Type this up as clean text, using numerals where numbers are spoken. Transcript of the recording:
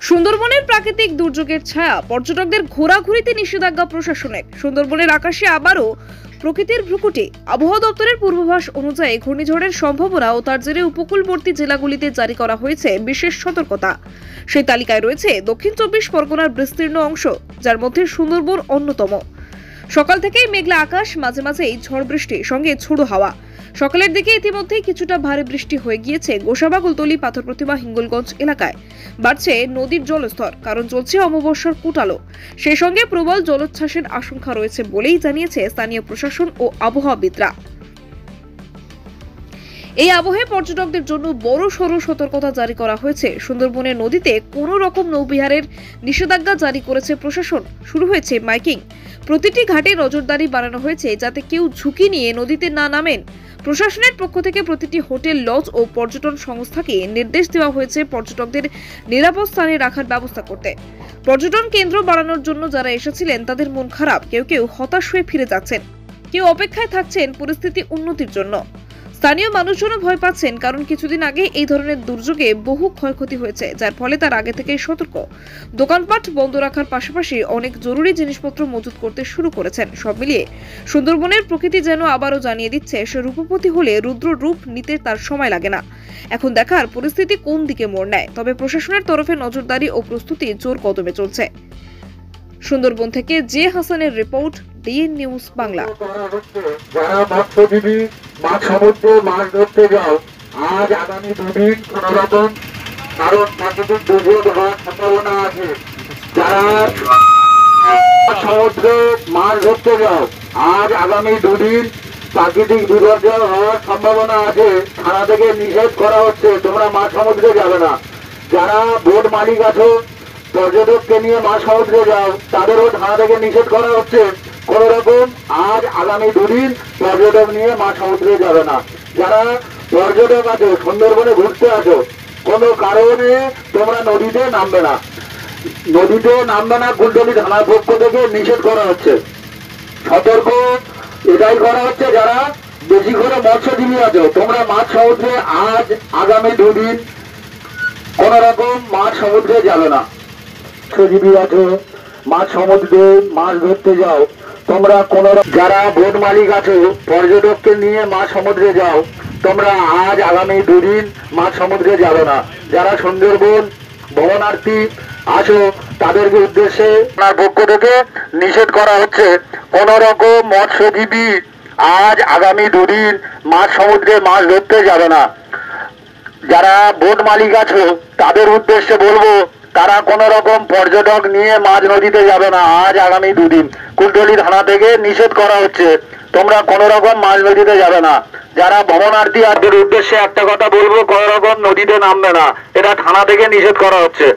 সুন্দরবনের প্রাকৃতিক দুর্যোগের ছায়া পর্যটকদের ঘোরাঘুরিতে নিষেধাজ্ঞা প্রশাসনের। সুন্দরবনের আকাশে আবারও প্রকৃতির ভ্রুকুটি। আবহাওয়া দপ্তরের পূর্বাভাস অনুযায়ী ঘূর্ণিঝড়ের সম্ভাবনা ও তার জেরে উপকূলবর্তী জেলাগুলিতে জারি করা হয়েছে বিশেষ সতর্কতা। সেই তালিকায় রয়েছে দক্ষিণ 24 পরগনার বিস্তীর্ণ অংশ, যার মধ্যে সুন্দরবন অন্যতম। সকাল থেকেই মেঘলা আকাশ, মাঝে মাঝেই ঝড় বৃষ্টি, সঙ্গে ঝোড়ো হাওয়া। সকালের দিকে ইতিমধ্যেই কিছুটা ভারী বৃষ্টি হয়ে গিয়েছে গোসাবা, কুলতলি, পাথর প্রতিমা, হিঙ্গলগঞ্জ এলাকায়। বাড়ছে নদীর জলস্তর, কারণ চলছে অমাবস্যার কুটালো। সেই সঙ্গে প্রবল জলোচ্ছ্বাসের আশঙ্কা রয়েছে বলেই জানিয়েছে স্থানীয় প্রশাসন ও আবহাওয়াবিদরা। এই আবহে পর্যটকদের জন্য বড় সড় সতর্কতা জারি করা হয়েছে। সুন্দরবনের নদীতে কোনো রকম নৌবিহারের নিষেধাজ্ঞা জারি করেছে প্রশাসন। শুরু হয়েছে মাইকিং। প্রতিটি ঘাটে নজরদারি বাড়ানো হয়েছে যাতে কেউ ঝুঁকি নিয়ে নদীতে না নামেন। প্রশাসনের পক্ষ থেকে প্রতিটি হোটেল, লজ ও পর্যটন সংস্থাকে নির্দেশ দেওয়া হয়েছে পর্যটকদের নিরাপদ স্থানে রাখার ব্যবস্থা করতে। পর্যটন কেন্দ্র বাড়ানোর জন্য যারা এসেছিলেন তাদের মন খারাপ, কেউ কেউ হতাশ হয়ে ফিরে যাচ্ছেন, কেউ অপেক্ষায় থাকছেন পরিস্থিতি উন্নতির জন্য। স্থানীয় মানুষজনও ভয় পাচ্ছেন, কারণ কিছুদিন আগে এই ধরনের দুর্যোগে বহু ক্ষয়ক্ষতি হয়েছে, যার ফলে তার আগে থেকেই সতর্ক। দোকানপাট বন্ধ রাখার পাশাপাশি অনেক জরুরি জিনিসপত্র মজুত করতে শুরু করেছেন। সব মিলিয়ে সুন্দরবনের প্রকৃতি যেন আবারও জানিয়ে দিচ্ছে সে রূপবতী হলে রুদ্র রূপ নিতে তার সময় লাগে না। এখন দেখার পরিস্থিতি কোন দিকে মোড় নেয়। তবে প্রশাসনের তরফে নজরদারি ও প্রস্তুতি জোর কদমে চলছে। সুন্দরবন থেকে জে হাসানের রিপোর্ট, ডিএন নিউজ বাংলা। যারা মৎস্যজীবী মাছ সমুদ্রে মাছ ধরতে যাও, আজ আগামী দুদিন কোন রকম কারণ প্রাকৃতিক দুর্যোগ হওয়ার সম্ভাবনা আছে। যারা সমুদ্রে মাছ ধরতে যাও, আজ আগামী দুদিন প্রাকৃতিক বিপর্যয় হওয়ার সম্ভাবনা আছে। থানা থেকে নিষেধ করা হচ্ছে, তোমরা মাছ সমুদ্রে যাবে না। যারা বোট মালিক আছো, পর্যটককে নিয়ে মাছ সমুদ্রে যাও, তাদেরও থানা থেকে নিষেধ করা হচ্ছে। কোন রকম আজ আগামী দুদিন পর্যটক নিয়ে মাছ সমুদ্রে যাবে না। যারা পর্যটক আছো, সুন্দরবনে ঘুরতে আছো, কোনো কারণে তোমরা নদীতে নামবে না। নদীতে নামবে না, কুলতলি থানার পক্ষ থেকে নিষেধ করা হচ্ছে। সতর্ক এটাই করা হচ্ছে, যারা বেশি করে মৎস্যজীবী আছো, তোমরা মাছ সমুদ্রে আজ আগামী দুদিন কোন রকম মাছ সমুদ্রে যাবে না। মৎস্যজীবী আছো, মাছ সমুদ্রে মাছ ধরতে যাও, তোমরা কোন, যারা বোট মালিক আছো, পর্যটককে নিয়ে মাছ সমুদ্রে যাও, তোমরা আজ আগামী দুদিন মাছ সমুদ্রে যাবে না। যারা সুন্দরবন ভ্রমণার্থী আছো, তাদেরকে উদ্দেশ্যে আপনার পক্ষ থেকে নিষেধ করা হচ্ছে। কোন রকম মৎস্যজীবী আজ আগামী দুদিন মাছ সমুদ্রে মাছ ধরতে যাবে না। যারা বোট মালিক আছো, তাদের উদ্দেশ্যে বলবো, তারা কোন রকম পর্যটক নিয়ে মাঝ নদীতে যাবে না। আজ আগামী দুদিন কুলতলি থানা থেকে নিষেধ করা হচ্ছে, তোমরা কোন রকম মাঝ নদীতে যাবে না। যারা ভ্রমণার্থী তাদের উদ্দেশ্যে একটা কথা বলবো, কোন রকম নদীতে নামবে না, এটা থানা থেকে নিষেধ করা হচ্ছে।